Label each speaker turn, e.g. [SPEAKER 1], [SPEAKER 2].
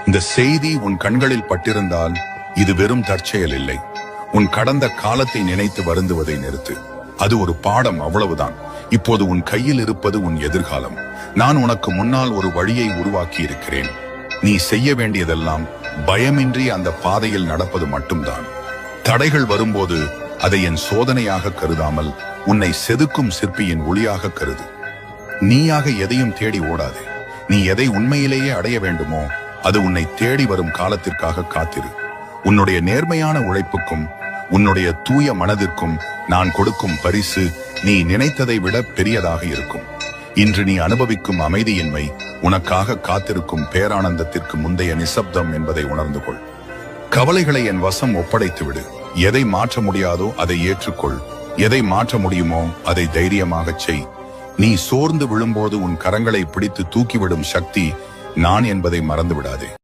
[SPEAKER 1] இந்த செய்தி உன் கண்களில் பட்டிருந்தால் இது வெறும் தற்செயல் இல்லை. உன் கடந்த காலத்தை நினைத்து வருந்துவதை நிறுத்து. அது ஒரு பாடம், அவ்வளவுதான். இப்போது உன் கையில் இருப்பது உன் எதிர்காலம். நான் உனக்கு முன்னால் ஒரு வழியை உருவாக்கி இருக்கிறேன். நீ செய்ய வேண்டியதெல்லாம் பயமின்றி அந்த பாதையில் நடப்பது மட்டும்தான். தடைகள் வரும்போது அதை என் சோதனையாக கருதாமல் உன்னை செதுக்கும் சிற்பியின் ஒளியாக கருது. நீயாக எதையும் தேடி ஓடாதே. நீ எதை உண்மையிலேயே அடைய வேண்டுமோ அது உன்னை தேடி வரும் காலத்திற்காக காத்திரு. உன்னுடைய நேர்மையான உழைப்புக்கும் உன்னுடைய தூய மனதிற்கும் நான் கொடுக்கும் பரிசு நீ நினைத்ததை விட பெரியதாக இருக்கும். இன்று நீ அனுபவிக்கும் அமைதியின்மை உனக்காக காத்திருக்கும் பேரானந்தத்திற்கு முந்தைய நிசப்தம் என்பதை உணர்ந்து கொள். கவலைகளை என் வசம் ஒப்படைத்து விடு. எதை மாற்ற முடியாதோ அதை ஏற்றுக்கொள். எதை மாற்ற முடியுமோ அதை தைரியமாகச் செய். நீ சோர்ந்து விழும்போது உன் கரங்களை பிடித்து தூக்கிவிடும் சக்தி நான் என்பதை மறந்து விடாதே.